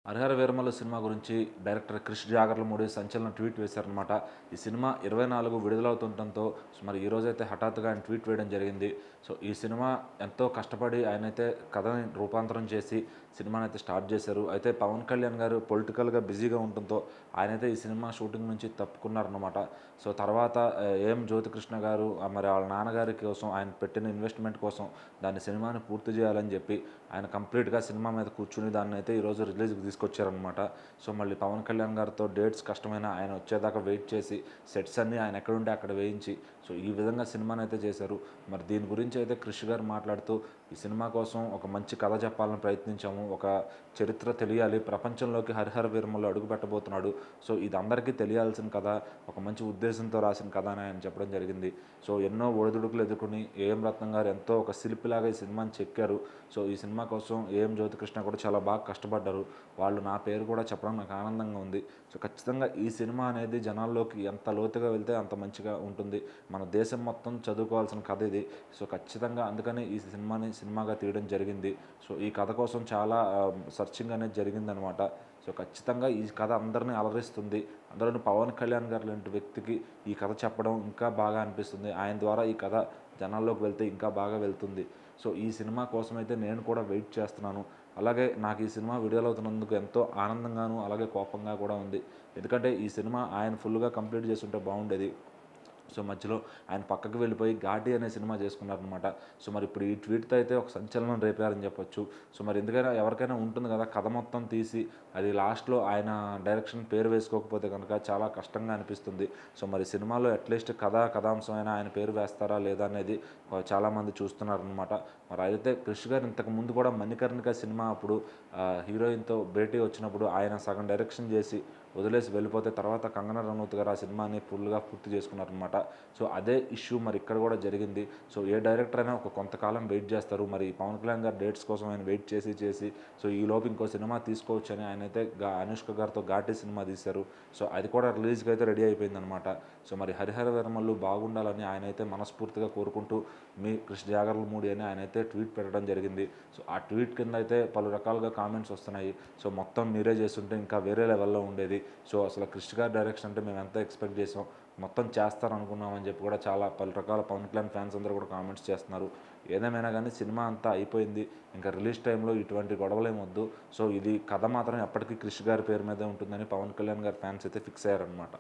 Harihara Veeramallu cinema గురించి director Krish Jagarlamudi సంచలన tweet వేశారనమాట. ఈ సినిమా 24 విడుదలవుతుండటంతో మరి ఈరోజైతే హఠాత్తుగా ఆయన ట్వీట్ వేయడం జరిగింది. సో ఈ సినిమా ఎంతో కష్టపడి ఆయనైతే కథని రూపాంతరం చేసి సినిమానైతే స్టార్ట్ చేశారు. అయితే పవన్ కళ్యాణ్ గారు పొలిటికల్‌గా బిజీగా ఉండటంతో ఆయనైతే ఈ సినిమా షూటింగ్ నుంచి తప్పుకున్నారనమాట. సో తర్వాత జ్యోతికృష్ణ గారు మరి వాళ్ళ నాన్నగారి కోసం ఆయన పెట్టిన ఇన్వెస్ట్‌మెంట్ కోసం దాన్ని సినిమాని పూర్తి చేయాలని చెప్పి ఆయన కంప్లీట్‌గా సినిమా మీద కూర్చొని దాన్నైతే ఈరోజు రిలీజ్‌కి తీసుకొచ్చారనమాట. సో మళ్ళీ పవన్ కళ్యాణ్ గారితో డేట్స్ కష్టమైన ఆయన వచ్చేదాకా వెయిట్ చేసి సెట్స్ అన్నీ ఆయన ఎక్కడుంటే అక్కడ వేయించి సో ఈ విధంగా సినిమానైతే చేశారు. మరి దీని గురించి అయితే క్రిష్ గారు మాట్లాడుతూ ఈ సినిమా కోసం ఒక మంచి కథ చెప్పాలని ప్రయత్నించాము. ఒక చరిత్ర తెలియాలి, ప్రపంచంలోకి హరిహర వీరమల్లు అడుగు పెట్టబోతున్నాడు. సో ఇది అందరికీ తెలియాల్సిన కథ, ఒక మంచి ఉద్దేశంతో రాసిన కథ అని ఆయన చెప్పడం జరిగింది. సో ఎన్నో ఒడిదుడుకులు ఎదుర్కొని రత్నం గారు ఎంతో ఒక శిల్పిలాగా ఈ సినిమాని చెక్కారు. సో ఈ సినిమా కోసం జ్యోతికృష్ణ కూడా చాలా బాగా కష్టపడ్డారు. వాళ్ళు నా పేరు కూడా చెప్పడం నాకు ఆనందంగా ఉంది. సో ఖచ్చితంగా ఈ సినిమా అనేది జనాల్లోకి ఎంత లోతుగా వెళ్తే అంత మంచిగా ఉంటుంది. మన దేశం మొత్తం చదువుకోవాల్సిన కథ ఇది. సో ఖచ్చితంగా అందుకని ఈ సినిమాగా తీయడం జరిగింది. సో ఈ కథ కోసం చాలా సర్చింగ్ అనేది జరిగిందనమాట. సో ఖచ్చితంగా ఈ కథ అందరినీ అలరిస్తుంది. అందులోని పవన్ కళ్యాణ్ గారు లాంటి వ్యక్తికి ఈ కథ చెప్పడం ఇంకా బాగా అనిపిస్తుంది. ఆయన ద్వారా ఈ కథ జనాల్లోకి వెళ్తే ఇంకా బాగా వెళ్తుంది. సో ఈ సినిమా కోసమైతే నేను కూడా వెయిట్ చేస్తున్నాను. అలాగే నాకు ఈ సినిమా విడుదలవుతున్నందుకు ఎంతో ఆనందంగాను అలాగే కోపంగా కూడా ఉంది. ఎందుకంటే ఈ సినిమా ఆయన ఫుల్గా కంప్లీట్ చేసుంటే బాగుండేది. సో మధ్యలో ఆయన పక్కకి వెళ్ళిపోయి ఘాటి అనే సినిమా చేసుకున్నారనమాట. సో మరి ఇప్పుడు ఈ ట్వీట్‌తో అయితే ఒక సంచలనం రేపారని చెప్పొచ్చు. సో మరి ఎందుకైనా ఎవరికైనా ఉంటుంది కదా, కథ మొత్తం తీసి అది లాస్ట్‌లో ఆయన డైరెక్షన్ పేరు వేసుకోకపోతే కనుక చాలా కష్టంగా అనిపిస్తుంది. సో మరి సినిమాలో అట్లీస్ట్ కథాంశం అయినా ఆయన పేరు వేస్తారా లేదా అనేది చాలామంది చూస్తున్నారనమాట. మరి అయితే క్రిష్ గారు ఇంతకు ముందు కూడా మణికర్ణిక సినిమా అప్పుడు హీరోయిన్‌తో భేటీ వచ్చినప్పుడు ఆయన సగం డైరెక్షన్ చేసి వదిలేసి వెళ్ళిపోతే తర్వాత కంగనా రనౌత్ గారు ఆ సినిమాని ఫుల్గా పూర్తి చేసుకున్నారనమాట. సో అదే ఇష్యూ మరి ఇక్కడ కూడా జరిగింది. సో ఏ డైరెక్టర్ అయినా ఒక కొంతకాలం వెయిట్ చేస్తారు. మరి పవన్ కళ్యాణ్ గారు డేట్స్ కోసం ఆయన వెయిట్ చేసి సో ఈలోపు ఇంకో సినిమా తీసుకోవచ్చని ఆయనైతే అనుష్క గారితో ఘాటి సినిమా తీశారు. సో అది కూడా రిలీజ్కి అయితే రెడీ అయిపోయిందనమాట. సో మరి హరిహర వీరమల్లు బాగుండాలని ఆయనైతే మనస్ఫూర్తిగా కోరుకుంటూ మీ క్రిష్ జాగర్లమూడి అని ఆయనైతే ట్వీట్ పెట్టడం జరిగింది. సో ఆ ట్వీట్ కింద అయితే పలు రకాలుగా కామెంట్స్ వస్తున్నాయి. సో మొత్తం మీరే చేస్తుంటే ఇంకా వేరే లెవెల్లో ఉండేది. సో అసలు క్రిష్ గారి డైరెక్షన్ అంటే మేము ఎంత ఎక్స్పెక్ట్ చేసాం, మొత్తం చేస్తారనుకున్నామని చెప్పి కూడా చాలా పలు రకాల పవన్ కళ్యాణ్ ఫ్యాన్స్ అందరూ కూడా కామెంట్స్ చేస్తున్నారు. ఏదేమైనా కానీ సినిమా అంతా అయిపోయింది. ఇంకా రిలీజ్ టైంలో ఇటువంటి గొడవలేమొద్దు. సో ఇది కథ మాత్రం ఎప్పటికీ క్రిష్ గారి పేరు మీదే ఉంటుందని పవన్ కళ్యాణ్ గారి ఫ్యాన్స్ అయితే ఫిక్స్ అయ్యారనమాట.